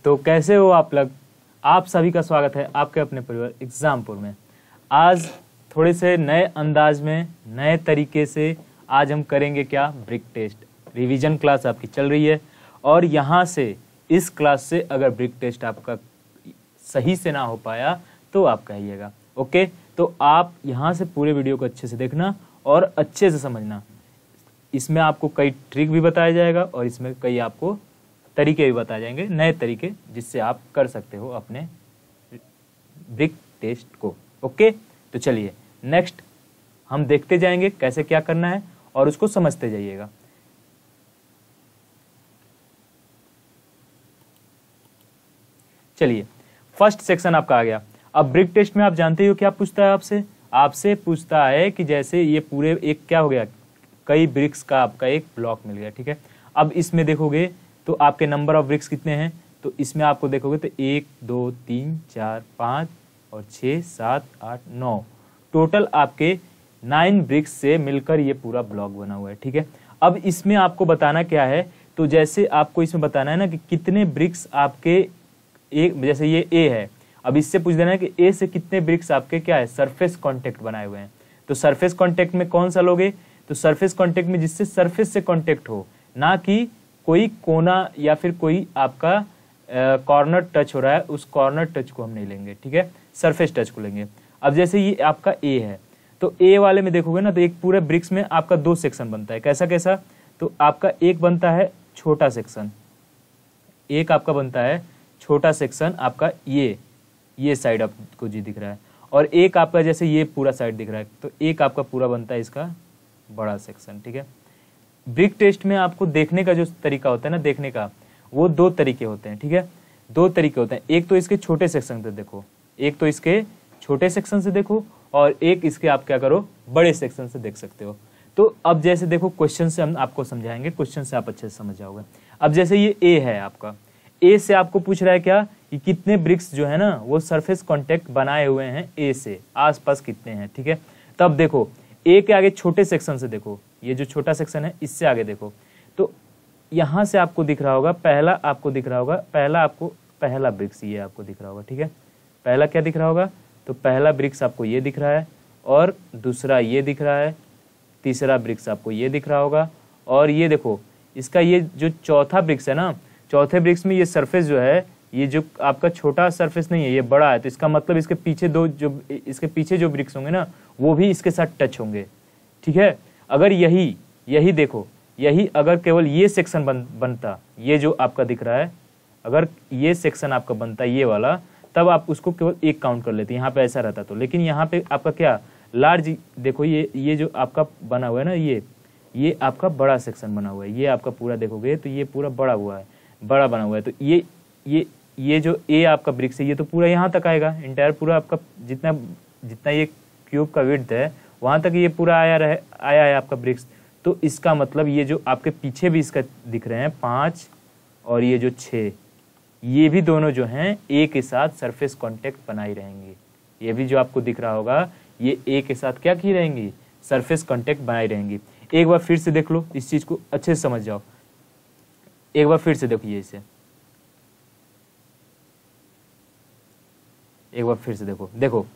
तो कैसे हो आप लोग। आप सभी का स्वागत है आपके अपने परिवार एग्जामपुर में। आज थोड़े से नए अंदाज में नए तरीके से आज हम करेंगे क्या, ब्रिक टेस्ट। रिवीजन क्लास आपकी चल रही है और यहाँ से इस क्लास से अगर ब्रिक टेस्ट आपका सही से ना हो पाया तो आप कहिएगा, ओके। तो आप यहाँ से पूरे वीडियो को अच्छे से देखना और अच्छे से समझना। इसमें आपको कई ट्रिक भी बताया जाएगा और इसमें कई आपको तरीके भी बताए जाएंगे, नए तरीके जिससे आप कर सकते हो अपने ब्रिक टेस्ट को, ओके। तो चलिए नेक्स्ट हम देखते जाएंगे कैसे क्या करना है और उसको समझते जाइएगा। चलिए फर्स्ट सेक्शन आपका आ गया। अब ब्रिक टेस्ट में आप जानते हो क्या पूछता है आपसे पूछता है कि जैसे ये पूरे एक क्या हो गया, कई ब्रिक्स का आपका एक ब्लॉक मिल गया, ठीक है। अब इसमें देखोगे तो आपके नंबर ऑफ ब्रिक्स कितने हैं, तो इसमें आपको देखोगे तो 1 2 3 4 5 और 6 7 8 9 टोटल आपके 9 ब्रिक्स से मिलकर ये पूरा ब्लॉक बना हुआ है, ठीक है। अब इसमें आपको बताना क्या है, तो जैसे आपको इसमें बताना है ना कि कितने ब्रिक्स आपके एक, जैसे ये ए है, अब इससे पूछ देना है कि ए से कितने ब्रिक्स आपके क्या है, सरफेस कॉन्टेक्ट बनाए हुए हैं। तो सरफेस कॉन्टेक्ट में कौन सा लोगे, तो सरफेस कॉन्टेक्ट में जिससे सरफेस से कॉन्टेक्ट हो, ना कि कोई कोना या फिर कोई आपका कॉर्नर टच हो रहा है, उस कॉर्नर टच को हम नहीं लेंगे, ठीक है, सरफेस टच को लेंगे। अब जैसे ये आपका ए है, तो ए वाले में देखोगे ना तो एक पूरे ब्रिक्स में आपका 2 सेक्शन बनता है। कैसा कैसा, तो आपका एक बनता है छोटा सेक्शन, एक आपका बनता है छोटा सेक्शन आपका ये साइड आपको जी दिख रहा है, और एक आपका जैसे ये पूरा साइड दिख रहा है, तो एक आपका पूरा बनता है इसका बड़ा सेक्शन, ठीक है। ब्रिक टेस्ट में आपको देखने का जो तरीका होता है ना, देखने का वो 2 तरीके होते हैं, ठीक है। 2 तरीके होते हैं, एक तो इसके छोटे सेक्शन से देखो, एक तो इसके छोटे सेक्शन से देखो और एक इसके आप क्या करो, बड़े सेक्शन से देख सकते हो। तो अब जैसे देखो क्वेश्चन से हम आपको समझाएंगे, क्वेश्चन से आप अच्छे से समझ जाओगे। अब जैसे ये ए है आपका, ए से आपको पूछ रहा है क्या कि कितने ब्रिक्स जो है ना वो सरफेस कॉन्टेक्ट बनाए हुए हैं ए से, आसपास कितने हैं, ठीक है। तब देखो ए के आगे छोटे सेक्शन से देखो, ये जो छोटा सेक्शन है इससे आगे देखो, तो यहां से आपको दिख रहा होगा, पहला आपको दिख रहा होगा, पहला ब्रिक्स ये आपको दिख रहा होगा, ठीक है। पहला क्या दिख रहा होगा, तो पहला ब्रिक्स आपको ये दिख रहा है और दूसरा ये दिख रहा है, तीसरा ब्रिक्स आपको ये दिख रहा होगा, और ये देखो इसका ये जो चौथा ब्रिक्स है ना, चौथे ब्रिक्स में ये सरफेस जो है, ये जो आपका छोटा सरफेस नहीं है, ये बड़ा है, तो इसका मतलब इसके पीछे जो ब्रिक्स होंगे ना वो भी इसके साथ टच होंगे, ठीक है। अगर यही देखो, यही अगर केवल ये सेक्शन बनता, ये जो आपका दिख रहा है, अगर ये सेक्शन आपका बनता ये वाला, तब आप उसको केवल एक काउंट कर लेते, यहाँ पे ऐसा रहता तो। लेकिन यहाँ पे आपका क्या लार्ज, देखो ये जो आपका बना हुआ है ना, ये आपका बड़ा सेक्शन बना हुआ है, ये आपका पूरा देखोगे तो ये पूरा बड़ा बना हुआ है, तो ये जो ए आपका ब्रिक्स है ये तो पूरा यहाँ तक आएगा, इंटायर पूरा आपका जितना ये क्यूब का विड्थ है वहां तक ये पूरा आया है आपका ब्रिक्स। तो इसका मतलब ये जो आपके पीछे भी इसका दिख रहे हैं 5 और ये जो 6, ये भी दोनों जो हैं ए के साथ सरफेस कांटेक्ट बनाई रहेंगी। ये भी जो आपको दिख रहा होगा ये ए के साथ क्या की रहेंगी, सरफेस कांटेक्ट बनाई रहेंगी। एक बार फिर से देख लो, इस चीज को अच्छे से समझ जाओ। एक बार फिर से देखिए इसे, एक बार फिर से देखो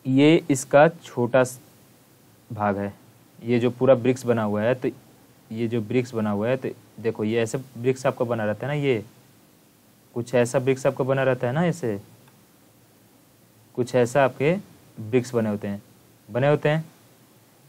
ये इसका छोटा भाग है, ये जो पूरा ब्रिक्स बना हुआ है, तो ये जो ब्रिक्स बना हुआ है, तो देखो ये ऐसे ब्रिक्स आपका बना रहता है ना, ये कुछ ऐसा ब्रिक्स आपका बना रहता है ना, ऐसे कुछ ऐसा आपके ब्रिक्स बने होते हैं।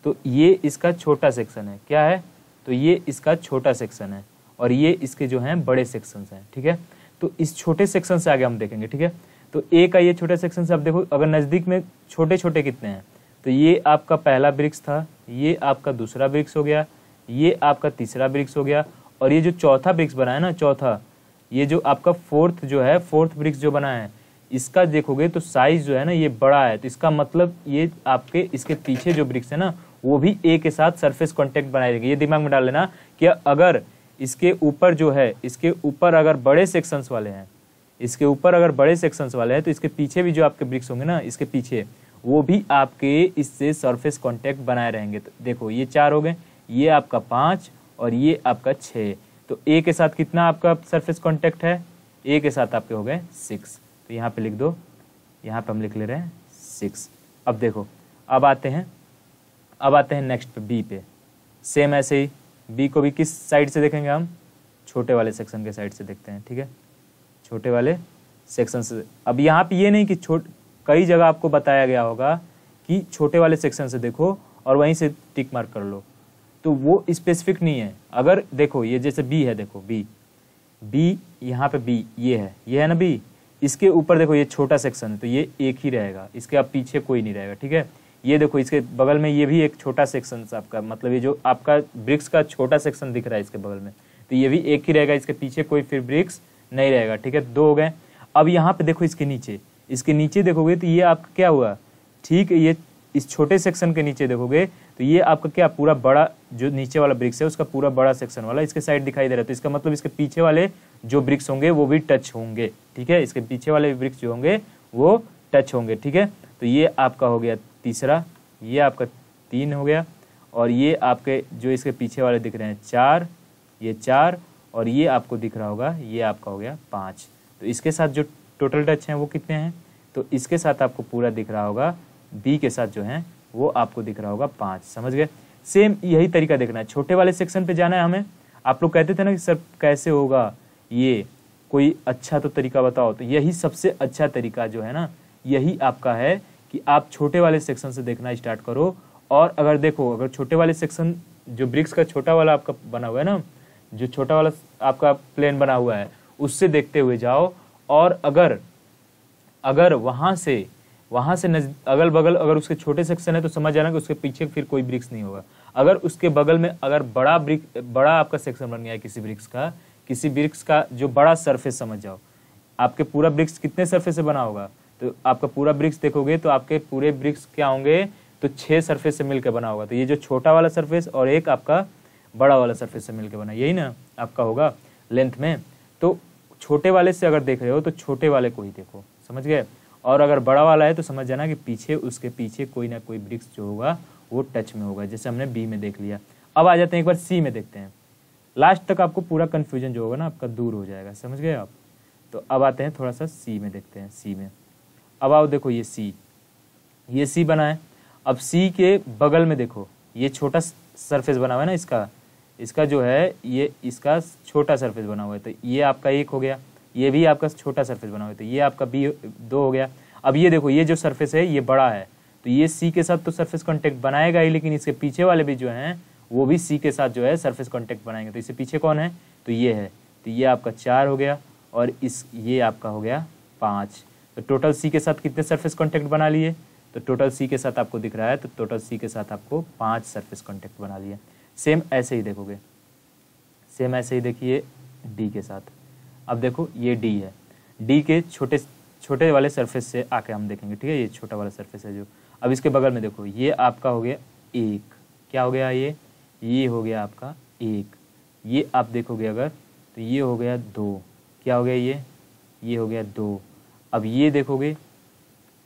तो ये इसका छोटा सेक्शन है, क्या है, तो ये इसका छोटा सेक्शन है और ये इसके जो हैं बड़े सेक्शंस हैं, ठीक है। तो इस छोटे सेक्शन से आगे हम देखेंगे, ठीक है। तो ए का ये छोटे सेक्शन से आप देखो, अगर नजदीक में छोटे छोटे कितने हैं, तो ये आपका पहला ब्रिक्स था, ये आपका दूसरा ब्रिक्स हो गया, ये आपका तीसरा ब्रिक्स हो गया, और ये जो चौथा ब्रिक्स बना है ना, चौथा ये जो आपका फोर्थ ब्रिक्स जो बना है, इसका देखोगे तो साइज जो है ना ये बड़ा है। तो इसका मतलब ये आपके इसके पीछे जो ब्रिक्स है ना वो भी ए के साथ सरफेस कांटेक्ट बनाए रहेंगे। ये दिमाग में डाल लेना कि अगर इसके ऊपर जो है, इसके ऊपर अगर बड़े सेक्शंस वाले हैं, तो इसके पीछे भी जो आपके ब्रिक्स होंगे ना, इसके पीछे वो भी आपके इससे सरफेस कांटेक्ट बनाए रहेंगे। तो देखो ये 4 हो गए, ये आपका 5 और ये आपका 6। तो ए के साथ कितना आपका सरफेस कांटेक्ट है, ए के साथ आपके हो गए 6, तो यहाँ पे लिख दो, यहाँ पे हम लिख ले रहे हैं 6। अब देखो अब आते हैं नेक्स्ट पे बी पे। सेम ऐसे ही बी को भी किस साइड से देखेंगे हम, छोटे वाले सेक्शन के साइड से देखते हैं, ठीक है, छोटे वाले सेक्शन से। अब यहाँ पे ये नहीं कि कई जगह आपको बताया गया होगा कि छोटे वाले सेक्शन से देखो और वहीं से टिक मार्क कर लो, तो वो स्पेसिफिक नहीं है। अगर देखो ये जैसे बी है, देखो बी यहाँ पे बी ये है ना बी, इसके ऊपर देखो ये छोटा सेक्शन है तो ये एक ही रहेगा, इसके अब पीछे कोई नहीं रहेगा, ठीक है। ये देखो इसके बगल में ये भी एक छोटा सेक्शन आपका, मतलब ये जो आपका ब्रिक्स का छोटा सेक्शन दिख रहा है इसके बगल में, तो ये भी एक ही रहेगा, इसके पीछे कोई फिर ब्रिक्स नहीं रहेगा, ठीक है। 2 हो गए। अब यहाँ पे देखो इसके नीचे देखोगे तो ये आपका क्या हुआ, ठीक है, ये इस छोटे सेक्शन के नीचे देखोगे तो ये आपका क्या पूरा बड़ा जो नीचे वाला ब्रिक्स है उसका पूरा बड़ा सेक्शन वाला इसके साइड दिखाई दे रहा है, तो इसका मतलब इसके पीछे वाले जो ब्रिक्स होंगे वो भी टच होंगे, ठीक है, इसके पीछे वाले ब्रिक्स जो होंगे वो टच होंगे, ठीक है। तो ये आपका हो गया तीसरा, ये आपका 3 हो गया, और ये आपके जो इसके पीछे वाले दिख रहे हैं 4, ये 4, और ये आपको दिख रहा होगा ये आपका हो गया 5। तो इसके साथ जो टोटल टच हैं वो कितने हैं, तो इसके साथ आपको पूरा दिख रहा होगा, बी के साथ जो है वो आपको दिख रहा होगा 5, समझ गए। सेम यही तरीका देखना है, छोटे वाले सेक्शन पे जाना है हमें। आप लोग कहते थे ना कि सर कैसे होगा ये, कोई अच्छा तो तरीका बताओ, तो यही सबसे अच्छा तरीका जो है ना यही आपका है कि आप छोटे वाले सेक्शन से देखना स्टार्ट करो। और अगर देखो अगर छोटे वाले सेक्शन जो ब्रिक्स का छोटा वाला आपका बना हुआ है ना, जो छोटा वाला आपका प्लेन बना हुआ है उससे देखते हुए जाओ, और अगर वहां से अगल बगल अगर उसके छोटे सेक्शन है तो समझ जाना कि उसके पीछे फिर कोई ब्रिक्स नहीं होगा। अगर उसके बगल में अगर बड़ा आपका सेक्शन बन गया है किसी ब्रिक्स का जो बड़ा सरफेस, समझ जाओ आपके पूरा ब्रिक्स कितने सरफेस से बना होगा, तो आपका पूरा ब्रिक्स देखोगे तो आपके पूरे ब्रिक्स क्या होंगे, तो 6 सरफेस से मिलकर बना होगा। तो ये जो छोटा वाला सरफेस और एक आपका बड़ा वाला सरफेस से मिलकर बना, यही ना आपका होगा लेंथ में। तो छोटे वाले से अगर देख रहे हो तो छोटे वाले को ही देखो, समझ गए। और अगर बड़ा वाला है तो समझ जाना कि उसके पीछे कोई ना कोई ब्रिक्स जो होगा वो टच में होगा, जैसे हमने बी में देख लिया। अब आ जाते हैं एक बार सी में देखते हैं, लास्ट तक आपको पूरा कंफ्यूजन जो होगा ना आपका दूर हो जाएगा, समझ गए आप। तो अब आते हैं थोड़ा सा सी में देखते हैं। सी में अब आओ, देखो ये सी बना है। अब सी के बगल में देखो ये छोटा सरफेस बना हुआ है ना, इसका जो है ये इसका छोटा सरफेस बना हुआ है, तो ये आपका 1 हो गया, ये भी आपका छोटा सरफेस बना हुआ है, तो ये आपका बी 2 हो गया। अब ये देखो ये जो सरफेस है ये बड़ा है, तो ये सी के साथ तो सरफेस कांटेक्ट बनाएगा ही, लेकिन इसके पीछे वाले भी जो हैं वो भी सी के साथ जो है सरफेस कांटेक्ट बनाएंगे। तो इससे पीछे कौन है, तो ये है, तो ये आपका 4 हो गया, और ये आपका हो गया 5। तो टोटल सी के साथ कितने सरफेस कांटेक्ट बना लिए, तो टोटल सी के साथ आपको दिख रहा है, तो टोटल सी के साथ आपको 5 सरफेस कांटेक्ट बना लिए। सेम ऐसे ही देखोगे, सेम ऐसे ही देखिए डी के साथ। अब देखो ये डी है, डी के छोटे वाले सरफेस से आके हम देखेंगे, ठीक है, ये छोटा वाला सरफेस है जो। अब इसके बगल में देखो ये आपका हो गया 1, क्या हो गया ये हो गया आपका 1, ये आप देखोगे अगर तो ये हो गया 2, क्या हो गया ये हो गया 2। अब ये देखोगे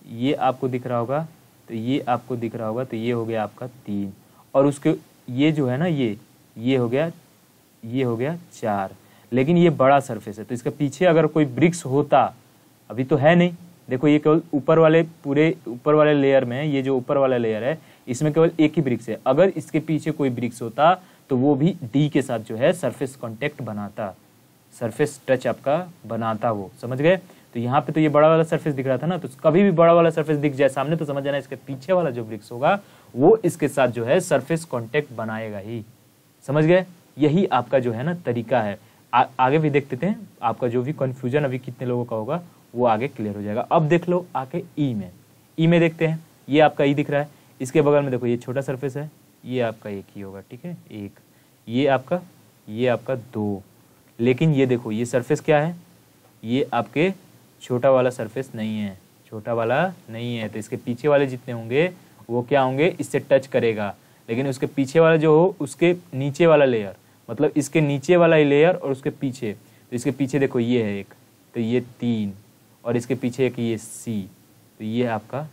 ये आपको दिख रहा होगा, तो ये आपको दिख रहा होगा, तो ये हो गया आपका 3, और उसके ये जो है ना ये हो गया 4। लेकिन ये बड़ा सरफेस है तो इसके पीछे अगर कोई ब्रिक्स होता, अभी तो है नहीं, देखो ये केवल पूरे ऊपर वाले लेयर में, ये जो ऊपर वाला लेयर है इसमें केवल एक ही ब्रिक्स है। अगर इसके पीछे कोई ब्रिक्स होता तो वो भी डी के साथ जो है सरफेस कांटेक्ट बनाता, सरफेस टच आपका बनाता, वो समझ गए। तो यहाँ पे तो ये बड़ा वाला सरफेस दिख रहा था ना, तो कभी भी बड़ा वाला सरफेस दिख जाए सामने तो समझ जाना इसके पीछे वाला जो ब्रिक्स होगा वो इसके साथ जो है सरफेस कांटेक्ट बनाएगा ही, समझ गए। यही आपका जो है ना तरीका है। आगे भी देखते थे, आपका जो भी कंफ्यूजन अभी कितने लोगों का होगा वो आगे क्लियर हो जाएगा। अब देख लो आके ई में देखते हैं, ये आपका ई दिख रहा है, इसके बगल में देखो ये छोटा सरफेस है, ये आपका 1 ही होगा, ठीक है 1, ये आपका 2। लेकिन ये देखो ये सरफेस क्या है, ये आपके छोटा वाला सरफेस नहीं है, छोटा वाला नहीं है, तो इसके पीछे वाले जितने होंगे वो क्या होंगे, इससे टच करेगा। लेकिन उसके पीछे वाला जो हो उसके नीचे वाला लेयर, मतलब इसके नीचे वाला लेयर और उसके पीछे, तो इसके पीछे देखो ये है 1, तो ये 3, और इसके पीछे एक ये सी, तो ये आपका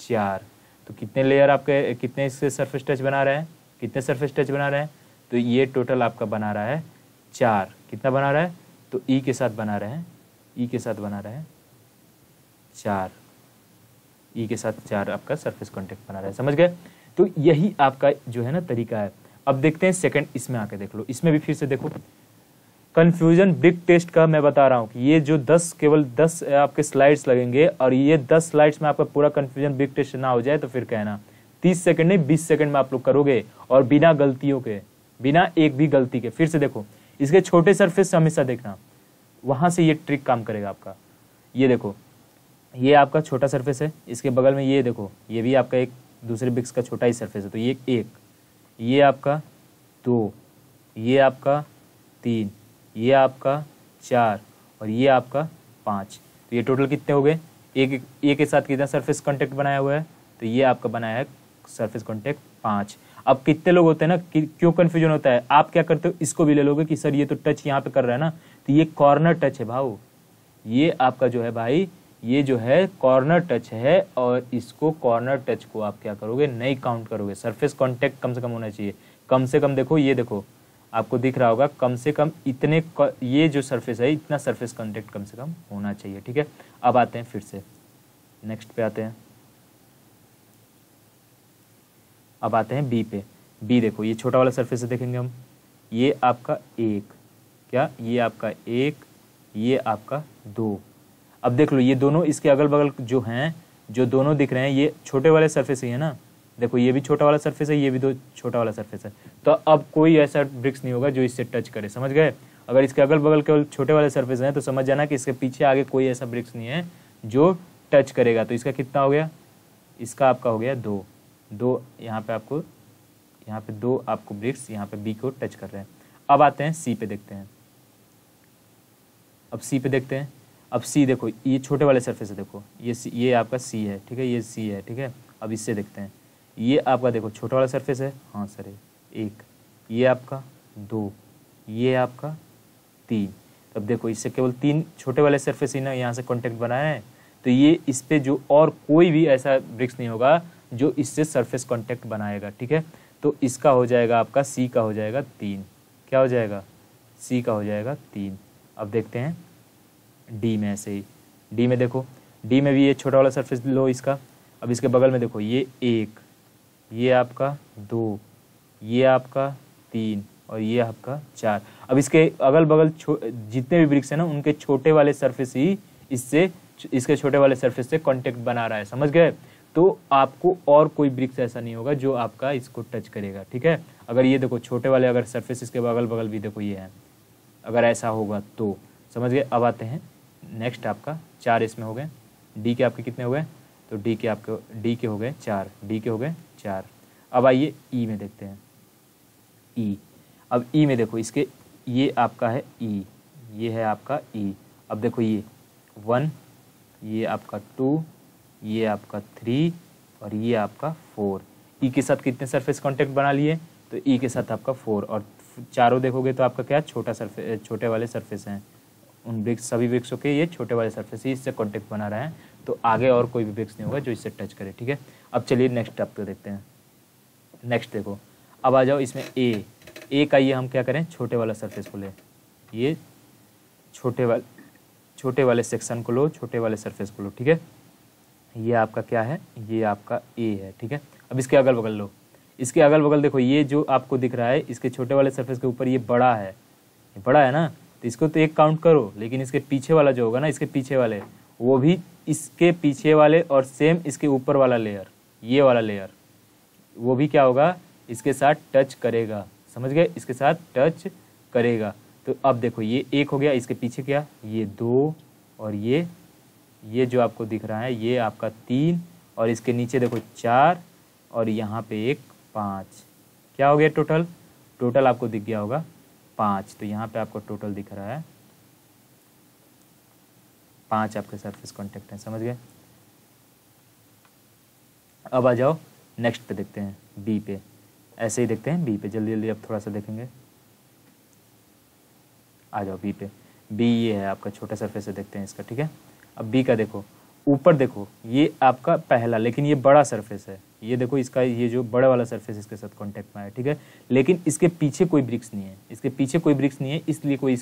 4। तो कितने लेयर आपके, कितने इससे सरफेस टच बना रहे हैं, कितने सरफेस टच बना रहे हैं, तो ये टोटल आपका बना रहा है 4। कितना बना रहा है, तो ई के साथ बना रहे हैं ई के साथ बना रहा है 4, ई के साथ 4 आपका सरफेस कांटेक्ट बना रहा है, समझ गए। तो यही आपका जो है ना तरीका है। अब देखते हैं सेकंड, इसमें आके देख लो, इसमें भी फिर से देखो कंफ्यूजन ब्रिक टेस्ट का मैं बता रहा हूँ कि ये जो 10 केवल 10 आपके स्लाइड्स लगेंगे और ये 10 स्लाइड्स में आपका पूरा कंफ्यूजन ब्रिक टेस्ट ना हो जाए तो फिर कहना 30 सेकंड नहीं 20 सेकंड में आप लोग करोगे और बिना गलतियों के, बिना एक भी गलती के। फिर से देखो इसके छोटे सरफेस से हमेशा देखना, वहां से ये ट्रिक काम करेगा आपका। ये देखो ये आपका छोटा सरफेस है, इसके बगल में ये देखो ये भी आपका एक दूसरे ब्रिक्स का छोटा ही सरफेस है, तो ये 1, ये आपका 2, ये आपका 3, ये आपका 4 और ये आपका 5। तो ये टोटल कितने हो गए, एक के साथ कितना सरफेस कांटेक्ट बनाया हुआ है, तो ये आपका बनाया है सरफेस कांटेक्ट 5। अब कितने लोग होते हैं ना कि क्यों कंफ्यूजन होता है, आप क्या करते हो इसको भी ले लोगे कि सर ये तो टच यहाँ पे कर रहा है ना, तो ये कॉर्नर टच है भाऊ, ये आपका जो है भाई ये जो है कॉर्नर टच है और इसको कॉर्नर टच को आप क्या करोगे नहीं काउंट करोगे। सरफेस कांटेक्ट कम से कम होना चाहिए, कम से कम देखो ये देखो आपको दिख रहा होगा कम से कम इतने ये जो सरफेस है इतना सरफेस कांटेक्ट कम से कम होना चाहिए, ठीक है। अब आते हैं फिर से नेक्स्ट पे आते हैं, अब आते हैं बी पे। बी देखो ये छोटा वाला सरफेस है, देखेंगे हम ये आपका 1, क्या ये आपका 1, ये आपका 2। अब देख लो ये दोनों इसके अगल बगल जो हैं, जो दोनों दिख रहे हैं ये छोटे वाले सरफेस ही है ना, देखो ये भी छोटा वाला सरफेस है, ये भी दो छोटा वाला सरफेस है। तो अब कोई ऐसा ब्रिक्स नहीं होगा जो इससे टच करे, समझ गए। अगर इसके अगल बगल केवल छोटे वाले सरफेस हैं तो समझ जाना कि इसके पीछे आगे कोई ऐसा ब्रिक्स नहीं है जो टच करेगा। तो इसका कितना हो गया, इसका आपका हो गया 2 यहाँ पे आपको, यहाँ पे 2 आपको ब्रिक्स यहाँ पे बी को टच कर रहे हैं। अब आते हैं सी पे देखते हैं, अब सी पे देखते हैं। अब सी देखो ये छोटे वाले सरफेस है, देखो ये आपका सी है, ठीक है, ये सी है, ठीक है। अब इससे देखते हैं, ये आपका देखो छोटा वाला सरफेस है, हाँ सर 1, ये आपका 2, ये आपका 3। अब देखो इससे केवल 3 छोटे वाले सरफेस ही ना यहाँ से कांटेक्ट बनाए हैं, तो ये इस पे जो और कोई भी ऐसा ब्रिक्स नहीं होगा जो इससे सरफेस कांटेक्ट बनाएगा, ठीक है। तो इसका हो जाएगा आपका सी का हो जाएगा 3, क्या हो जाएगा सी का हो जाएगा 3। अब देखते हैं डी में, ऐसे ही डी में देखो, डी में भी ये छोटा वाला सरफेस लो इसका। अब इसके बगल में देखो ये 1, ये आपका 2, ये आपका 3 और ये आपका 4। अब इसके अगल बगल जितने भी ब्रिक्स हैं ना उनके छोटे वाले सरफेस ही इससे इसके छोटे वाले सरफेस से कांटेक्ट बना रहा है, समझ गए। तो आपको और कोई ब्रिक्स ऐसा नहीं होगा जो आपका इसको टच करेगा, ठीक है। अगर ये देखो छोटे वाले अगर सरफेस इसके अगल बगल भी देखो ये है, अगर ऐसा होगा तो समझ गए। अब आते हैं नेक्स्ट, आपका 4 इसमें हो गए, डी के आपके कितने हो गए, तो डी के हो गए 4, डी के हो गए 4। अब आइए ई में देखते हैं, ई। अब ई में देखो इसके ये आपका है ई, ये है आपका ई। अब देखो ये 1, ये आपका 2, ये आपका 3 और ये आपका 4। ई के साथ कितने सरफेस कांटेक्ट बना लिए, तो ई के साथ आपका 4 और चारों देखोगे तो आपका क्या छोटे वाले सरफेस हैं, उन ब्रिक्स सभी ब्रिक्सों के ये छोटे वाले सरफेस ही इससे कांटेक्ट बना रहे हैं। तो आगे और कोई भी ब्रिक्स नहीं होगा जो इससे टच करे, ठीक है। अब चलिए नेक्स्ट आप तो देखते हैं। नेक्स्ट देखो, अब आ जाओ इसमें ए का ये हम क्या करें, छोटे वाला सरफेस को ले, ये छोटे वाले सेक्शन को लो, छोटे वाले सरफेस को लो, ठीक है। ये आपका क्या है, ये आपका ए है, ठीक है। अब इसके अगल बगल लो, इसके अगल बगल देखो ये जो आपको दिख रहा है इसके छोटे वाले सरफेस के ऊपर ये बड़ा है, ये बड़ा है ना, तो इसको तो 1 काउंट करो, लेकिन इसके पीछे वाला जो होगा ना, इसके पीछे वाले वो भी इसके पीछे वाले और सेम इसके ऊपर वाला लेयर, ये वाला लेयर वो भी क्या होगा, इसके साथ टच करेगा, समझ गए, इसके साथ टच करेगा। तो अब देखो ये 1 हो गया, इसके पीछे क्या, ये 2 और ये जो आपको दिख रहा है ये आपका 3 और इसके नीचे देखो 4 और यहाँ पे एक 5। क्या हो गया टोटल आपको दिख गया होगा 5। तो यहाँ पे आपको टोटल दिख रहा है 5 आपके सरफेस कांटेक्ट हैं, समझ गए। अब आ जाओ नेक्स्ट पे देखते हैं, बी पे। ऐसे ही देखते हैं बी पे, जल्दी जल्दी अब थोड़ा सा देखेंगे। आ जाओ बी पे। बी ये है आपका छोटा सरफेस है, देखते हैं इसका, ठीक है। अब बी का देखो, ऊपर देखो ये आपका पहला, लेकिन ये बड़ा सरफेस है, ये देखो इसका ये जो बड़ा वाला सरफेस इसके साथ कांटेक्ट में है, ठीक है। लेकिन इसके पीछे कोई ब्रिक्स नहीं है, इसके पीछे कोई ब्रिक्स नहीं है, इसलिए कोई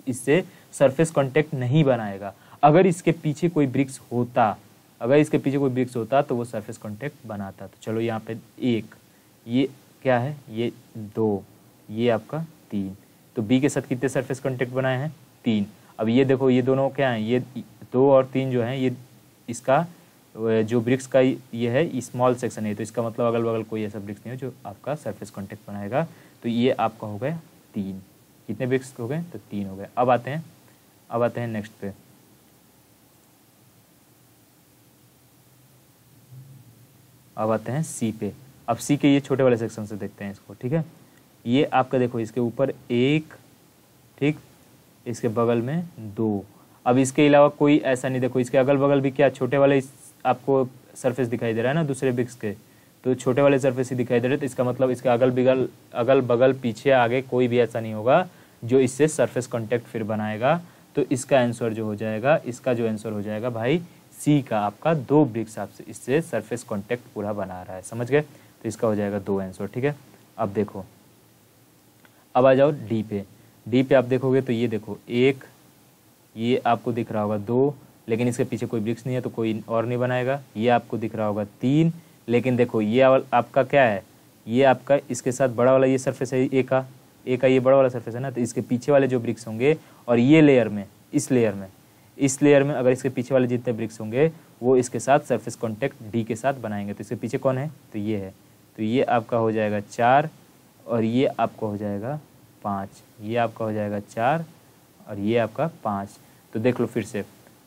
इससे सरफेस कांटेक्ट नहीं बनाएगा। अगर इसके पीछे कोई ब्रिक्स होता, अगर इसके पीछे कोई ब्रिक्स होता तो वो सरफेस कांटेक्ट बनाता। तो चलो यहाँ पे 1, ये क्या है, ये 2, ये आपका 3। तो बी के साथ कितने सरफेस कांटेक्ट बनाए हैं, 3। अब ये देखो ये दोनों क्या हैं, ये 2 और 3 जो हैं, ये इसका जो ब्रिक्स का ये है स्मॉल सेक्शन है, तो इसका मतलब अगल बगल कोई ऐसा ब्रिक्स नहीं है जो आपका सरफेस कांटेक्ट बनाएगा। तो ये आपका हो गया 3। कितने ब्रिक्स हो गए, तो 3 हो गए। अब आते हैं नेक्स्ट पे। अब आते हैं सी पे। अब सी के ये छोटे वाले सेक्शन से देखते हैं इसको, ठीक है। ये आपका देखो इसके ऊपर 1, ठीक, इसके बगल में 2। अब इसके अलावा कोई ऐसा नहीं, देखो इसके अगल बगल भी क्या छोटे वाले आपको सरफेस दिखाई दे रहा है ना दूसरे ब्रिक्स के, तो छोटे वाले सरफेस ही दिखाई दे रहे हैं। तो इसका मतलब इसके अगल बगल पीछे आगे कोई भी ऐसा नहीं होगा जो इससे सरफेस कांटेक्ट फिर बनाएगा। तो इसका आंसर जो हो जाएगा, इसका जो आंसर हो जाएगा भाई सी का, आपका 2 ब्रिक्स आपसे इससे सरफेस कांटेक्ट पूरा बना रहा है, समझ गए। तो इसका हो जाएगा 2 आंसर, ठीक है। अब देखो, अब आ जाओ डी पे। डी पे आप देखोगे तो ये देखो 1, ये आपको दिख रहा होगा 2, लेकिन इसके पीछे कोई ब्रिक्स नहीं है तो कोई और नहीं बनाएगा। ये आपको दिख रहा होगा 3, लेकिन देखो ये आपका क्या है, ये आपका इसके साथ बड़ा वाला ये सरफेस है ए का ये बड़ा वाला सरफेस है ना, तो इसके पीछे वाले जो ब्रिक्स होंगे और ये लेयर में, इस लेयर में अगर इसके पीछे वाले जितने ब्रिक्स होंगे वो इसके साथ सरफेस कॉन्टेक्ट डी के साथ बनाएंगे। तो इसके पीछे कौन है, तो ये है। तो ये आपका हो जाएगा 4 और ये आपका हो जाएगा 5, ये आपका हो जाएगा 4 और ये आपका 5। तो देख लो फिर से,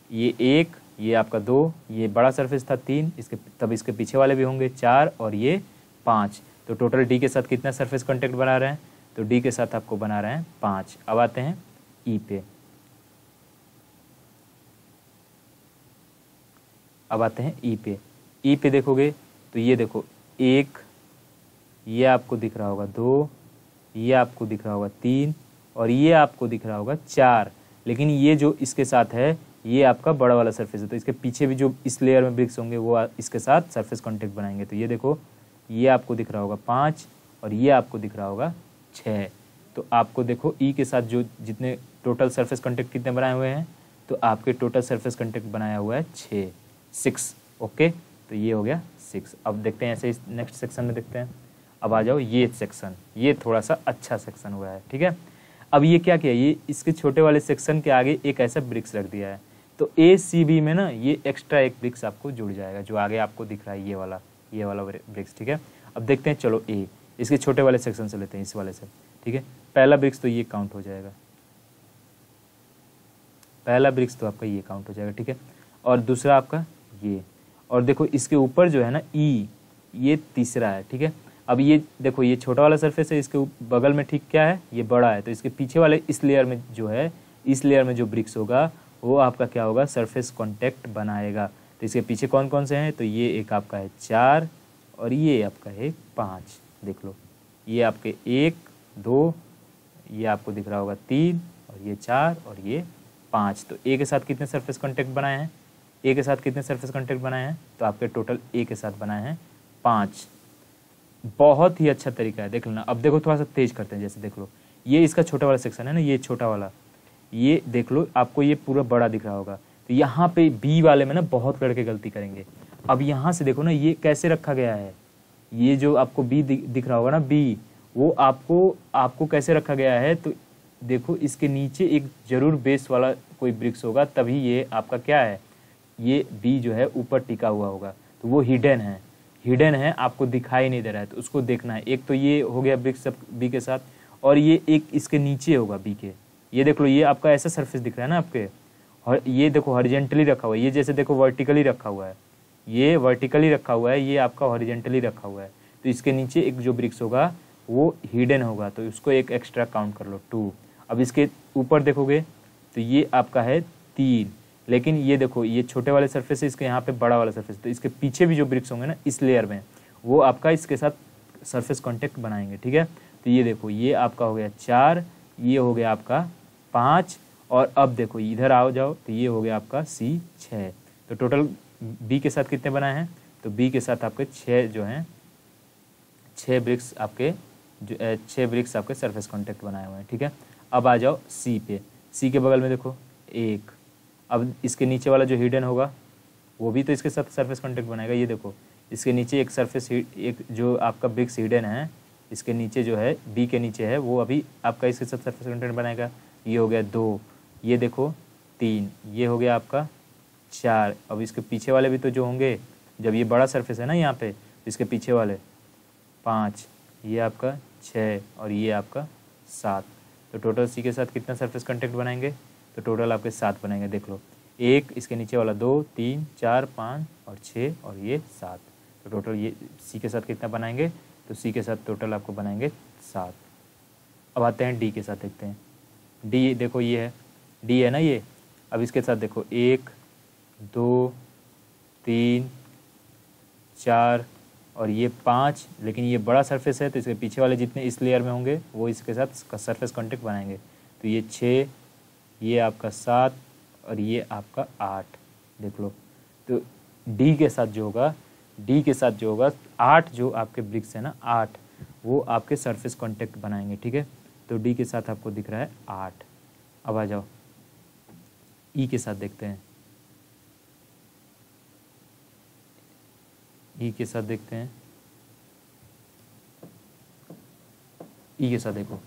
ये 1, ये आपका 2, ये बड़ा सरफेस था 3, तब इसके पीछे वाले भी होंगे 4 और ये 5। तो टोटल डी के साथ कितना सरफेस कॉन्टेक्ट बना रहे हैं, तो डी के साथ आपको बना रहे हैं 5। अब आते हैं ई पे। अब आते हैं ई पे। ई पे देखोगे तो ये देखो 1, ये आपको दिख रहा होगा 2, ये आपको दिख रहा होगा 3 और ये आपको दिख रहा होगा 4। लेकिन ये जो इसके साथ है ये आपका बड़ा वाला सरफेस है, तो इसके पीछे भी जो इस लेयर में ब्रिक्स होंगे वो इसके साथ सरफेस कॉन्टेक्ट बनाएंगे। तो ये देखो, ये आपको दिख रहा होगा 5 और ये आपको दिख रहा होगा 6। तो आपको देखो ई के साथ जो जितने टोटल सरफेस कॉन्टेक्ट कितने बनाए हुए हैं, तो आपके टोटल सरफेस कॉन्टेक्ट बनाया हुआ है 6। ओके, तो ये हो गया 6। अब देखते हैं ऐसे नेक्स्ट सेक्शन में देखते हैं। अब आ जाओ ये सेक्शन, ये थोड़ा सा अच्छा सेक्शन हुआ है, ठीक है। अब ये क्या किया, ये इसके छोटे वाले सेक्शन के आगे एक ऐसा ब्रिक्स रख दिया है, तो ए सी बी में ना ये एक्स्ट्रा एक ब्रिक्स आपको जुड़ जाएगा जो आगे आपको दिख रहा है, ये वाला ब्रिक्स, ठीक है। अब देखते हैं, चलो ए इसके छोटे वाले सेक्शन से लेते हैं, इस वाले से, ठीक है। पहला ब्रिक्स तो ये काउंट हो जाएगा, पहला ब्रिक्स तो आपका ये काउंट हो जाएगा, ठीक है। और दूसरा आपका ये, और देखो इसके ऊपर जो है ना ई, ये तीसरा है, ठीक है। अब ये देखो ये छोटा वाला सरफेस है, इसके बगल में ठीक क्या है, ये बड़ा है, तो इसके पीछे वाले इस लेयर में जो है, इस लेयर में जो ब्रिक्स होगा वो आपका क्या होगा, सरफेस कॉन्टेक्ट बनाएगा। तो इसके पीछे कौन कौन से हैं, तो ये एक आपका है 4 और ये आपका है 5। देख लो, ये आपके 1, 2, ये आपको दिख रहा होगा 3 और ये 4 और ये 5। तो ए के साथ कितने सरफेस कॉन्टेक्ट बनाए हैं, ए के साथ कितने सरफेस कॉन्टेक्ट बनाए हैं, तो आपके टोटल ए के साथ बनाए हैं 5। बहुत ही अच्छा तरीका है, देख लेना। अब देखो थोड़ा सा तेज करते हैं, जैसे देख लो ये इसका छोटा वाला सेक्शन है ना, ये छोटा वाला, ये देख लो आपको ये पूरा बड़ा दिख रहा होगा। तो यहाँ पे बी वाले में ना बहुत लड़के गलती करेंगे। अब यहाँ से देखो ना ये कैसे रखा गया है, ये जो आपको बी दिख रहा होगा ना, बी, वो आपको कैसे रखा गया है, तो देखो इसके नीचे एक जरूर बेस वाला कोई ब्रिक्स होगा, तभी ये आपका क्या है, ये बी जो है ऊपर टिका हुआ होगा, तो वो हिडन है, आपको दिखाई नहीं दे रहा है, तो उसको देखना है। एक तो ये हो गया ब्रिक्स बी के साथ, और ये एक इसके नीचे होगा बी के, ये देख लो ये आपका ऐसा सरफेस दिख रहा है ना आपके, और ये देखो हॉरिजेंटली रखा हुआ है, ये जैसे देखो वर्टिकली रखा हुआ है, ये वर्टिकली रखा हुआ है, ये आपका हॉरिजेंटली रखा हुआ है। तो इसके नीचे एक जो ब्रिक्स होगा वो हिडन होगा, तो उसको एक एक्स्ट्रा काउंट कर लो 2। अब इसके ऊपर देखोगे तो ये आपका है 3, लेकिन ये देखो ये छोटे वाले सरफेस है, इसके यहाँ पे बड़ा वाला सरफेस, तो इसके पीछे भी जो ब्रिक्स होंगे ना इस लेयर में, वो आपका इसके साथ सरफेस कॉन्टेक्ट बनाएंगे, ठीक है। तो ये देखो ये आपका हो गया 4, ये हो गया आपका 5, और अब देखो इधर आओ जाओ तो ये हो गया आपका C 6। तो टोटल बी के साथ कितने बनाए हैं, तो बी के साथ आपके 6 जो हैं 6 ब्रिक्स आपके जो 6 ब्रिक्स आपके सरफेस कॉन्टैक्ट बनाए हुए हैं, ठीक है। अब आ जाओ सी पे। सी के बगल में देखो 1, अब इसके नीचे वाला जो हिडन होगा वो भी तो इसके साथ सरफेस कॉन्टैक्ट बनाएगा। ये देखो इसके नीचे एक सरफेस एक जो आपका ब्रिक्स हिडन है, इसके नीचे जो है बी के नीचे है, वो अभी आपका इसके साथ सरफेस कॉन्टैक्ट बनाएगा। ये हो गया 2, ये देखो 3, ये हो गया आपका 4। अब इसके पीछे वाले भी तो जो होंगे, जब ये बड़ा सरफेस है ना यहाँ पे, इसके पीछे वाले 5, ये आपका 6 और ये आपका 7। तो टोटल सी के साथ कितना सरफेस कॉन्टैक्ट बनाएंगे? तो टोटल आपके 7 बनाएंगे। देख लो 1, इसके नीचे वाला 2, 3, 4, 5 और 6 और ये 7। तो टोटल ये सी के साथ कितना बनाएंगे? तो सी के साथ टोटल आपको बनाएंगे 7। अब आते हैं डी के साथ, देखते हैं। डी देखो ये है, डी है ना ये। अब इसके साथ देखो 1, 2, 3, 4 और ये 5, लेकिन ये बड़ा सरफेस है तो इसके पीछे वाले जितने इस लेयर में होंगे वो इसके साथ सरफेस कॉन्टैक्ट बनाएंगे। तो ये 6, ये आपका 7 और ये आपका 8। देख लो तो डी के साथ जो होगा, डी के साथ जो होगा 8 जो आपके ब्रिक्स है ना 8, वो आपके सरफेस कॉन्टैक्ट बनाएंगे, ठीक है। तो डी के साथ आपको दिख रहा है 8। अब आ जाओ ई के साथ देखते हैं। ई के साथ देखते हैं। ई के साथ देखो,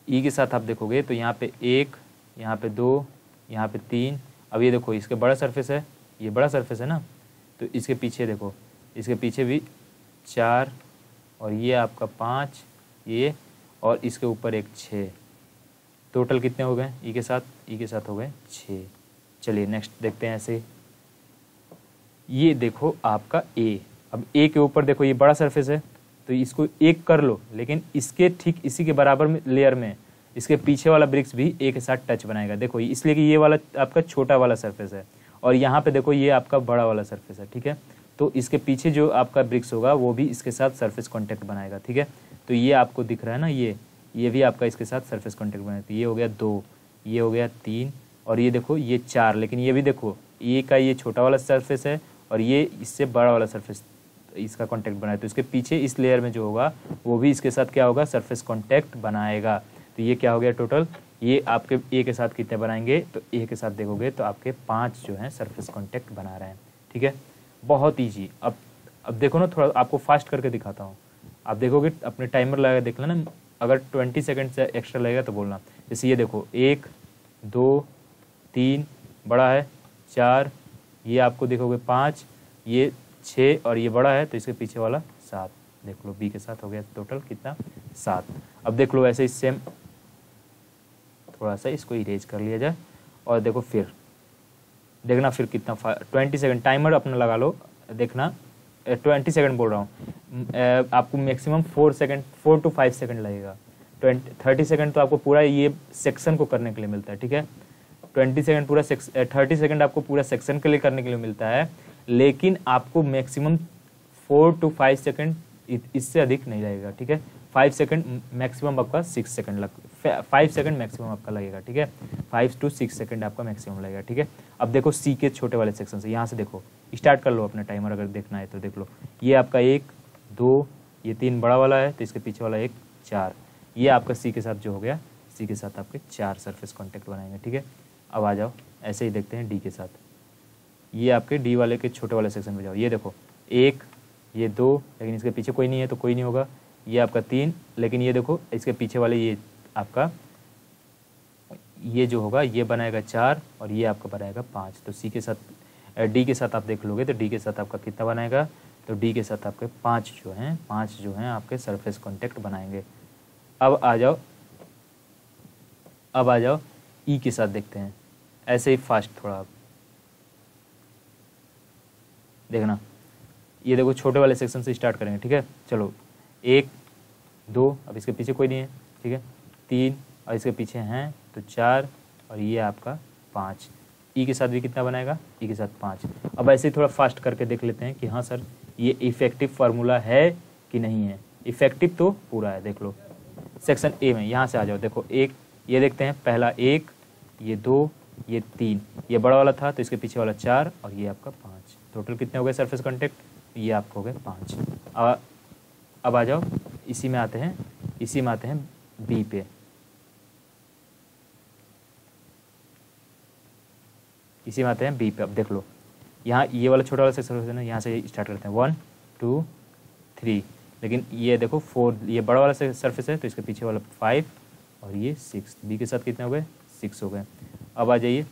ई के साथ आप देखोगे तो यहाँ पे 1, यहाँ पे 2, यहाँ पे 3। अब ये देखो इसके बड़ा सरफेस है, ये बड़ा सरफेस है ना, तो इसके पीछे देखो, इसके पीछे भी 4 और ये आपका 5, ये और इसके ऊपर एक 6। टोटल कितने हो गए ई के साथ? ई के साथ हो गए 6। चलिए नेक्स्ट देखते हैं। ऐसे ये देखो आपका ए। अब ए के ऊपर देखो ये बड़ा सरफेस है तो इसको 1 कर लो, लेकिन इसके ठीक इसी के बराबर में लेयर में इसके पीछे वाला ब्रिक्स भी ए के साथ टच बनाएगा। देखो इसलिए कि ये वाला आपका छोटा वाला सरफेस है और यहाँ पे देखो ये आपका बड़ा वाला सरफेस है, ठीक है। तो इसके पीछे जो आपका ब्रिक्स होगा वो भी इसके साथ सरफेस कॉन्टैक्ट बनाएगा, ठीक है। तो ये आपको दिख रहा है ना, ये भी आपका इसके साथ सरफेस कॉन्टैक्ट बनाएगा। तो ये हो गया 2, ये हो गया 3 और ये देखो ये 4। लेकिन ये भी देखो ए का ये छोटा वाला सरफेस है और ये इससे बड़ा वाला सरफेस इसका कॉन्टैक्ट बनाए, तो इसके पीछे इस लेयर में जो होगा वो भी इसके साथ क्या होगा? सरफेस कॉन्टैक्ट बनाएगा। तो ये क्या हो गया टोटल? ये आपके ए के साथ कितने बनाएंगे? तो ए के साथ देखोगे तो आपके 5 जो हैं सरफेस कॉन्टैक्ट बना रहे हैं, ठीक है। बहुत ईजी। अब देखो ना, थोड़ा आपको फास्ट करके दिखाता हूँ। आप देखोगे अपने टाइमर लगा देख लेना, अगर 20 सेकंड से एक्स्ट्रा लगेगा तो बोलना। जैसे ये देखो 1, 2, 3 बड़ा है, 4, ये आपको देखोगे 5, ये 6 और ये बड़ा है तो इसके पीछे वाला 7। देख लो बी के साथ हो गया टोटल कितना? 7। अब देख लो ऐसे ही सेम, थोड़ा सा इसको इरेज कर लिया जाए और देखो फिर देखना फिर कितना 20 सेकंड टाइमर अपना लगा लो। देखना 20 सेकंड बोल रहा हूँ, आपको मैक्सिमम 4 to 5 सेकंड लगेगा। 30 सेकंड तो आपको पूरा ये सेक्शन को करने के लिए मिलता है, ठीक है। 20 सेकंड पूरा 30 सेकंड आपको पूरा सेक्शन के लिए करने के लिए मिलता है, लेकिन आपको मैक्सिमम 4 to 5 सेकंड इससे अधिक नहीं लगेगा, ठीक है। 5 सेकंड मैक्सिमम आपका 6 सेकंड 5 सेकंड मैक्सिमम आपका लगेगा, ठीक है। 5 to 6 सेकंड आपका मैक्सिमम लगेगा, ठीक है। अब देखो सी के छोटे वाले सेक्शन से, यहाँ से देखो स्टार्ट कर लो अपना टाइमर। अगर देखना है तो देख लो, ये आपका 1, 2, ये 3 बड़ा वाला है तो इसके पीछे वाला 1, 4। ये आपका सी के साथ जो हो गया, सी के साथ आपके 4 सरफेस कॉन्टैक्ट बनाएंगे, ठीक है। अब आ जाओ ऐसे ही देखते हैं डी के साथ। ये आपके डी वाले के छोटे वाले सेक्शन में जाओ, ये देखो 1, ये 2, लेकिन इसके पीछे कोई नहीं है तो कोई नहीं होगा। ये आपका 3, लेकिन ये देखो इसके पीछे वाले ये आपका ये जो होगा ये बनाएगा 4 और ये आपका बनाएगा 5। तो सी के साथ डी के साथ आप देख लोगे तो डी के साथ आपका कितना बनाएगा? तो डी के साथ आपके 5 जो हैं आपके सरफेस कॉन्टैक्ट बनाएंगे। अब आ जाओ ई के साथ देखते हैं। ऐसे ही फास्ट थोड़ा आप देखना, ये देखो छोटे वाले सेक्शन से स्टार्ट करेंगे, ठीक है। चलो 1, 2, अब इसके पीछे कोई नहीं है, ठीक है। 3 और इसके पीछे हैं तो 4 और ये आपका 5। ई के साथ भी कितना बनाएगा? ई के साथ 5। अब ऐसे ही थोड़ा फास्ट करके देख लेते हैं कि हाँ सर ये इफेक्टिव फार्मूला है कि नहीं है। इफेक्टिव तो पूरा है, देख लो सेक्शन ए में। यहाँ से आ जाओ, देखो 1, ये देखते हैं पहला 1, ये 2, ये 3, ये बड़ा वाला था तो इसके पीछे वाला 4 और ये आपका 5। टोटल कितने हो गए सरफेस कॉन्टैक्ट? ये आपको हो गए 5। अब आ जाओ इसी में आते हैं बी पे। इसी में आते हैं बी पे। अब देख लो यहाँ ये वाला छोटा वाला सेक्शन है ना, यहाँ से स्टार्ट करते हैं 1 2 3, लेकिन ये देखो 4, ये बड़ा वाला सरफेस है तो इसके पीछे वाला 5 और ये 6। बी के साथ कितने हो गए? 6 हो गए। अब आ जाइए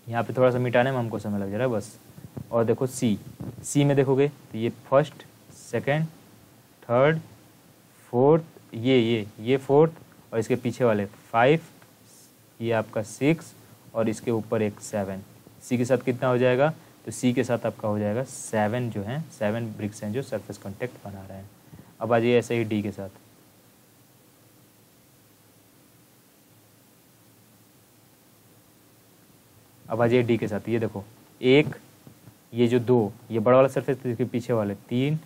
यहाँ पे थोड़ा सा मिटाने में हमको समय लग जा रहा है बस। और देखो सी में देखोगे तो ये फर्स्ट, सेकंड, थर्ड, फोर्थ, ये फोर्थ और इसके पीछे वाले 5, ये आपका 6 और इसके ऊपर एक 7। सी के साथ कितना हो जाएगा? तो सी के साथ आपका हो जाएगा 7 जो है, 7 ब्रिक्स हैं जो सरफेस कॉन्टेक्ट बना रहे हैं। अब आ जाइए ऐसे ही डी के साथ। अब आ जाइए डी के साथ। ये देखो एक, ये जो 2, ये बड़ा वाला सरफेस तो इसके पीछे वाले 3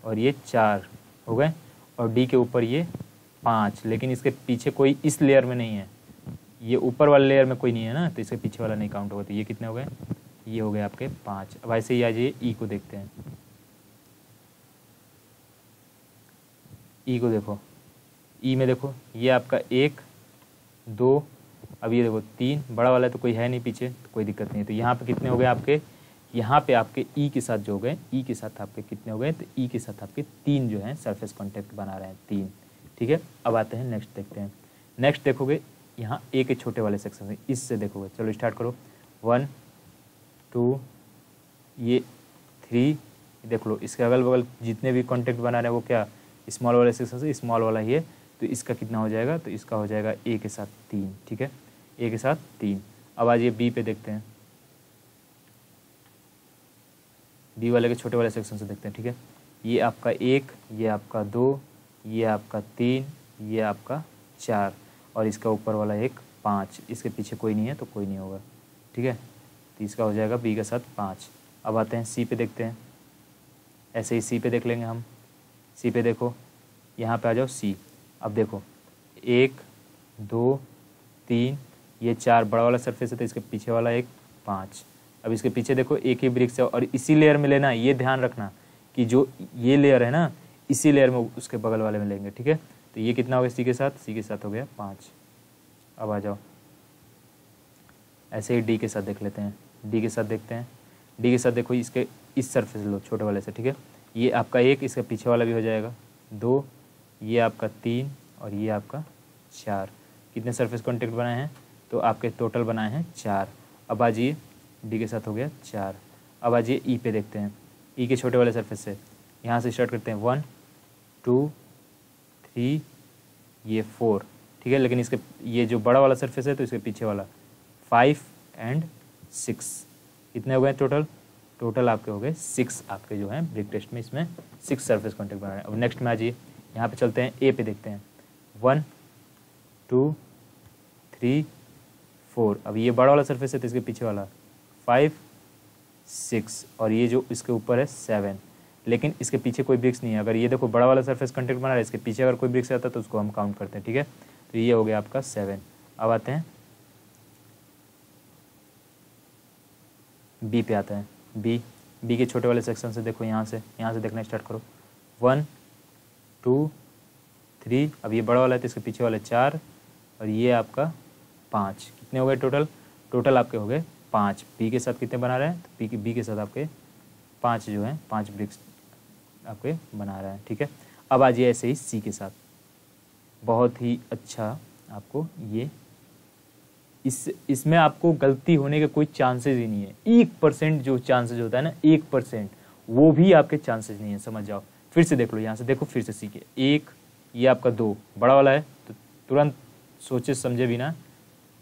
और ये 4 हो गए। और डी के ऊपर ये 5, लेकिन इसके पीछे कोई इस लेयर में नहीं है, ये ऊपर वाले लेयर में कोई नहीं है ना, तो इसके पीछे वाला नहीं काउंट होगा। तो ये कितने हो गए? ये हो गए आपके 5। अब ऐसे ही आ जाइए ई को देखते हैं। ई को देखो, ई में देखो ये आपका 1 2, अब ये देखो 3, बड़ा वाला तो कोई है नहीं पीछे तो कोई दिक्कत नहीं है। तो यहाँ पे कितने हो गए आपके? यहाँ पे आपके ई के साथ जो हो गए, ई के साथ आपके कितने हो गए? तो ई के साथ आपके 3 जो हैं सरफेस कॉन्टेक्ट बना रहे हैं, 3। ठीक है, अब आते हैं नेक्स्ट देखते हैं। नेक्स्ट देखोगे यहाँ ए के छोटे वाले सेक्शन है, इससे देखोगे। चलो स्टार्ट करो। 1 2, ये 3, देख लो इसके अगल बगल जितने भी कॉन्टेक्ट बना रहे हैं वो क्या स्मॉल वाले सेक्शन से, स्मॉल वाला ही है। तो इसका कितना हो जाएगा? तो इसका हो जाएगा ए के साथ 3। ठीक है, ए के साथ 3। अब आज ये बी पे देखते हैं, बी वाले के छोटे वाले सेक्शन से देखते हैं। ठीक है, ये आपका 1, ये आपका 2, ये आपका 3, ये आपका 4 और इसका ऊपर वाला एक 5। इसके पीछे कोई नहीं है तो कोई नहीं होगा। ठीक है, तो इसका हो जाएगा बी के साथ 5। अब आते हैं सी पे देखते हैं। ऐसे ही सी पे देख लेंगे हम। सी पे देखो, यहाँ पे आ जाओ सी। अब देखो 1 2 3, ये 4 बड़ा वाला सरफेस है तो इसके पीछे वाला एक 5। अब इसके पीछे देखो एक ही ब्रिक्स है और इसी लेयर में लेना, ये ध्यान रखना कि जो ये लेयर है ना, इसी लेयर में उसके बगल वाले में लेंगे। ठीक है, तो ये कितना हो गया सी के साथ? सी के साथ हो गया 5। अब आ जाओ ऐसे ही डी के साथ देख लेते हैं। डी के साथ देखते हैं। डी के साथ देखो इसके इस सरफेस लो छोटे वाले से। ठीक है, ये आपका 1, इसके पीछे वाला भी हो जाएगा 2, ये आपका 3 और ये आपका 4। कितने सरफेस कॉन्टेक्ट बनाए हैं? तो आपके टोटल बनाए हैं 4। अब आ जाइए डी के साथ हो गया 4। अब आ जाइए ई पे देखते हैं। ई के छोटे वाले सरफेस से यहाँ से स्टार्ट करते हैं 1 2 3, ये 4। ठीक है, लेकिन इसके ये जो बड़ा वाला सरफेस है तो इसके पीछे वाला 5 एंड 6। कितने हो गए टोटल? टोटल आपके हो गए 6। आपके जो हैं ब्रिक टेस्ट में इसमें 6 सरफेस कॉन्टेक्ट बना रहे हैं। अब नेक्स्ट में आ जाइए, यहाँ पे चलते हैं ए पे देखते हैं। 1 2 3 4। अब ये बड़ा वाला सरफेस है तो इसके पीछे वाला 5 6 और ये जो इसके ऊपर है 7, लेकिन इसके पीछे कोई ब्रिक्स नहीं है। अगर ये देखो बड़ा वाला सरफेस कॉन्टेक्ट बना रहा है, इसके पीछे अगर कोई ब्रिक्स आता है तो उसको हम काउंट करते हैं। ठीक है, तो ये हो गया आपका 7। अब आते हैं बी पे आते हैं। बी के छोटे वाले सेक्शन से देखो, यहाँ से देखना स्टार्ट करो। 1 2 3, अब ये बड़ा वाला है तो इसके पीछे वाले 4 और ये आपका 5। कितने हो गए टोटल? टोटल आपके हो गए 5। बी के साथ कितने बना रहे हैं? तो बी के साथ आपके 5 जो हैं, 5 ब्रिक्स आपके बना रहे हैं। ठीक है, अब आ जाइए ऐसे ही सी के साथ। बहुत ही अच्छा आपको ये इसमें आपको गलती होने के कोई चांसेस ही नहीं है। 1% जो चांसेस होता है ना, 1%, वो भी आपके चांसेस नहीं है, समझ जाओ। फिर से देख लो, यहाँ से देखो, फिर से सीखे। 1, ये आपका 2 बड़ा वाला है तो तुरंत सोचे समझे बिना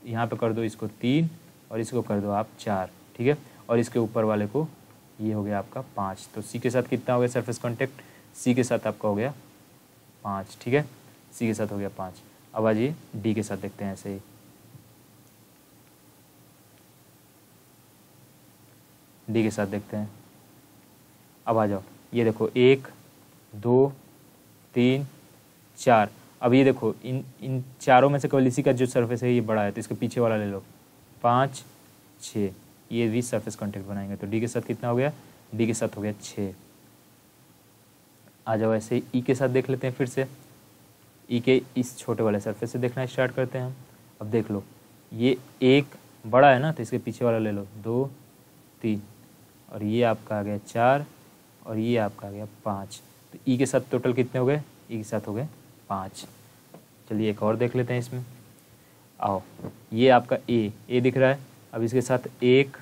यहाँ पे कर दो इसको 3 और इसको कर दो आप 4। ठीक है, और इसके ऊपर वाले को ये हो गया आपका 5। तो सी के साथ कितना हो गया सरफेस कॉन्टेक्ट? सी के साथ आपका हो गया 5। ठीक है, सी के साथ हो गया 5। अब आ जाइए डी के साथ देखते हैं। ऐसे ही डी के साथ देखते हैं। अब आ जाओ, ये देखो 1 2 3 4। अब ये देखो इन चारों में से केवल इसी का जो सरफेस है ये बड़ा है तो इसके पीछे वाला ले लो 5 6। ये भी सरफेस कॉन्टेक्ट बनाएंगे। तो डी के साथ कितना हो गया, डी के साथ हो गया 6। आ जाओ ऐसे ई के साथ देख लेते हैं फिर से। ई के इस छोटे वाले सरफेस से देखना स्टार्ट करते हैं हम। अब देख लो ये एक बड़ा है ना, तो इसके पीछे वाला ले लो 2 3, और ये आपका आ गया 4, और ये आपका आ गया 5। तो ई के साथ टोटल कितने हो गए, ई के साथ हो गए 5। चलिए एक और देख लेते हैं इसमें। आओ ये आपका ए दिख रहा है। अब इसके साथ 1,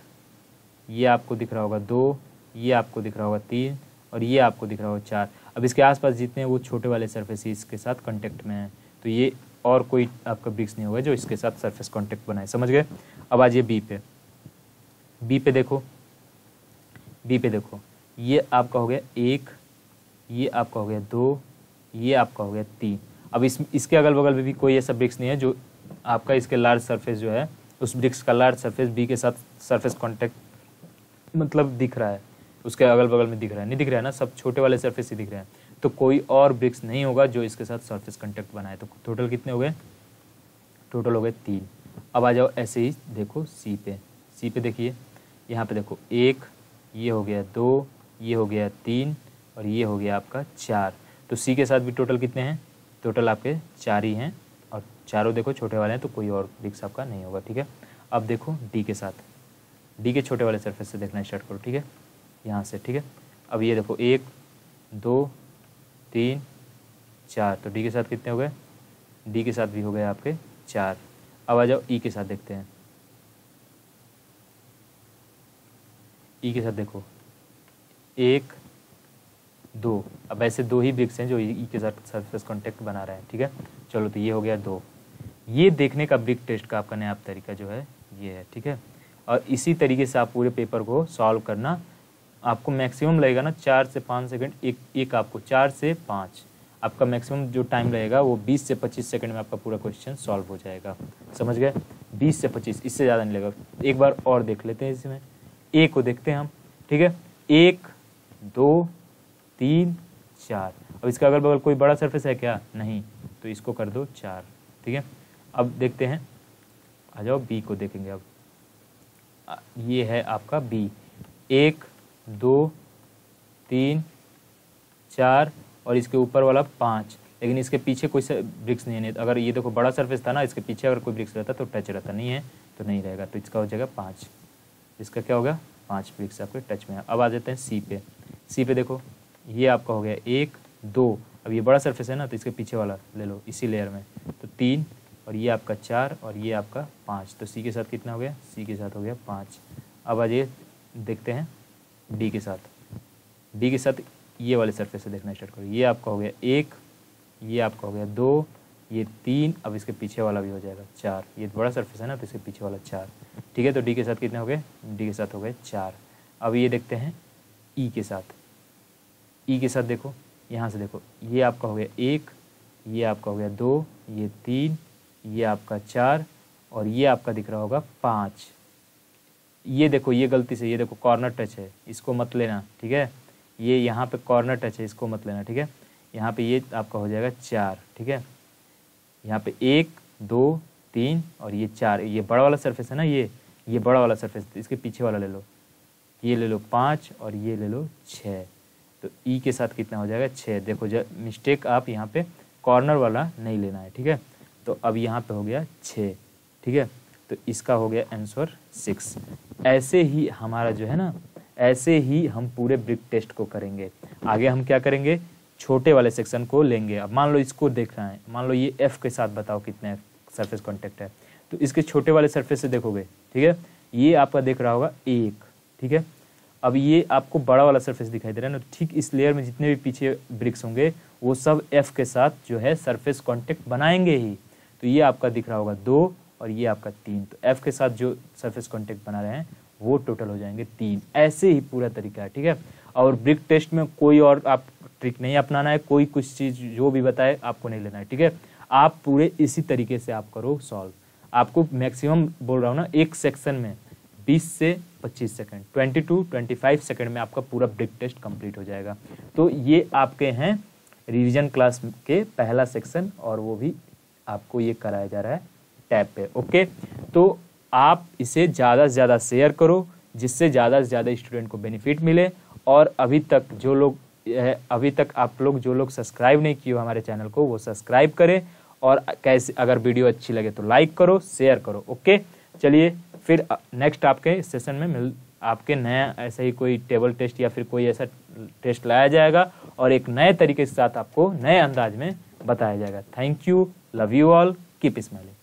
ये आपको दिख रहा होगा 2, ये आपको दिख रहा होगा 3, और ये आपको दिख रहा होगा 4। अब इसके आसपास जितने वो छोटे वाले सरफेस इसके साथ कांटेक्ट में हैं, तो ये और कोई आपका ब्रिक्स नहीं होगा जो इसके साथ सरफेस कांटेक्ट बनाए। समझ गए। अब आ जाइए बी पे। बी पे देखो, बी पे देखो ये आपका हो गया 1, ये आपका हो गया 2, ये आपका हो गया 3। अब इसके अगल बगल में भी कोई ऐसा ब्रिक्स नहीं है जो आपका इसके लार्ज सरफेस जो है उस ब्रिक्स का लार्ज सरफेस बी के साथ सरफेस कांटेक्ट मतलब दिख रहा है, उसके अगल बगल में दिख रहा है, नहीं दिख रहा है ना, सब छोटे वाले सरफेस ही दिख रहे हैं। तो कोई और ब्रिक्स नहीं होगा जो इसके साथ सरफेस कांटेक्ट बनाए। तो टोटल कितने हो गए, टोटल हो गए 3। अब आ जाओ ऐसे ही देखो सी पे। सी पे देखिए यहाँ पे देखो 1, ये हो गया 2, ये हो गया 3, और ये हो गया आपका 4। तो सी के साथ भी टोटल कितने हैं, टोटल आपके 4 ही हैं, और चारों देखो छोटे वाले हैं, तो कोई और ब्रिक्स आपका नहीं होगा। ठीक है। अब देखो डी के साथ, डी के छोटे वाले सरफेस से देखना स्टार्ट करो। ठीक है, यहाँ से। ठीक है। अब ये देखो 1 2 3 4, तो डी के साथ कितने हो गए, डी के साथ भी हो गए आपके 4। अब आ जाओ ई के साथ देखते हैं। ई के साथ देखो 1 2, अब ऐसे 2 ही ब्रिक्स हैं जो ई के साथ सरफेस कांटेक्ट बना रहे हैं। ठीक है। चलो तो ये हो गया 2। ये देखने का ब्रिक टेस्ट का आपका नया तरीका जो है ये है। ठीक है। और इसी तरीके से आप पूरे पेपर को सॉल्व करना। आपको मैक्सिमम लगेगा ना 4 से 5 सेकंड, एक आपको 4 से 5 आपका मैक्सिमम जो टाइम लगेगा वो 20 से 25 सेकंड में आपका पूरा क्वेश्चन सॉल्व हो जाएगा। समझ गए। 20 से 25, इससे ज़्यादा नहीं लगेगा। एक बार और देख लेते हैं इसमें, ए को देखते हैं हम। ठीक है। 1 2 3 4। अब इसका अगल बगल कोई बड़ा सरफेस है क्या, नहीं, तो इसको कर दो 4। ठीक है। अब देखते हैं, आ जाओ बी को देखेंगे। अब ये है आपका बी, 1 2 3 4, और इसके ऊपर वाला 5, लेकिन इसके पीछे कोई ब्रिक्स नहीं है। अगर ये देखो बड़ा सरफेस था ना, इसके पीछे अगर कोई ब्रिक्स रहता तो टच रहता, नहीं है तो नहीं रहेगा, तो इसका हो जाएगा 5। इसका क्या होगा, 5 ब्रिक्स आपके टच में है। अब आ जाते हैं सी पे। सी पे देखो ये आपका हो गया 1 2, अब ये बड़ा सरफेस है ना, तो इसके पीछे वाला ले लो इसी लेयर में, तो 3, और ये आपका 4, और ये आपका 5। तो सी के साथ कितना हो गया, सी के साथ हो गया 5। अब आ जाइए देखते हैं डी के साथ। डी के साथ ये वाले सरफेस से देखना स्टार्ट करो। ये आपका हो गया 1, ये आपका हो गया 2, ये 3, अब इसके पीछे वाला भी हो जाएगा 4। ये बड़ा सरफेस है ना, तो इसके पीछे वाला 4। ठीक है। तो डी के साथ कितने हो गए, डी के साथ हो गए 4। अब ये देखते हैं ई के साथ। ई के साथ देखो, यहाँ से देखो ये आपका हो गया 1, ये आपका हो गया 2, ये 3, ये आपका 4, और ये आपका दिख रहा होगा 5। ये देखो ये गलती से, ये देखो कॉर्नर टच है, इसको मत लेना। ठीक है। ये यहाँ पे कॉर्नर टच है, इसको मत लेना। ठीक है। यहाँ पे ये आपका हो जाएगा 4। ठीक है। यहाँ पे 1 2 3 और ये 4, ये बड़ा वाला सरफेस है ना, ये बड़ा वाला सरफेस, इसके पीछे वाला ले लो, ये ले लो 5, और ये ले लो 6। तो ई के साथ कितना हो जाएगा 6। देखो मिस्टेक आप यहाँ पे कॉर्नर वाला नहीं लेना है। ठीक है। तो अब यहाँ पे हो गया 6। ठीक है। तो इसका हो गया आंसर 6। ऐसे ही हमारा जो है ना, ऐसे ही हम पूरे ब्रिक टेस्ट को करेंगे। आगे हम क्या करेंगे, छोटे वाले सेक्शन को लेंगे। अब मान लो इसको देखना है, मान लो ये एफ के साथ बताओ कितने सरफेस कांटेक्ट है, तो इसके छोटे वाले सरफेस से देखोगे। ठीक है। ये आपका दिख रहा होगा 1। ठीक है। अब ये आपको बड़ा वाला सरफेस दिखाई दे रहा है ना, ठीक इस लेयर में जितने भी पीछे ब्रिक्स होंगे वो सब एफ के साथ जो है सरफेस कांटेक्ट बनाएंगे ही। तो ये आपका दिख रहा होगा 2, और ये आपका 3। तो एफ के साथ जो सरफेस कांटेक्ट बना रहे हैं वो टोटल हो जाएंगे 3। ऐसे ही पूरा तरीका है। ठीक है। और ब्रिक टेस्ट में कोई और आप ट्रिक नहीं अपनाना है, कोई कुछ चीज़ जो भी बताए आपको नहीं लेना है। ठीक है। आप पूरे इसी तरीके से आप करो सॉल्व। आपको मैक्सिमम बोल रहा हूँ ना, एक सेक्शन में 20 से 25 सेकंड, 20 to 25 सेकंड में आपका पूरा ब्रिक टेस्ट कंप्लीट हो जाएगा। तो ये आपके हैं रिवीजन क्लास के पहला सेक्शन, और वो भी आपको ये कराया जा रहा है टैब पे। ओके। तो आप इसे ज़्यादा से ज़्यादा शेयर करो, जिससे ज़्यादा से ज़्यादा स्टूडेंट को बेनिफिट मिले। और अभी तक आप लोग जो लोग सब्सक्राइब नहीं किए हो हमारे चैनल को, वो सब्सक्राइब करें। और कैसे, अगर वीडियो अच्छी लगे तो लाइक करो, शेयर करो। ओके, चलिए फिर नेक्स्ट आपके सेशन में आपके नया ऐसा ही कोई टेबल टेस्ट या फिर कोई ऐसा टेस्ट लाया जाएगा और एक नए तरीके के साथ आपको नए अंदाज में बताया जाएगा। Thank you, love you all, keep smiling.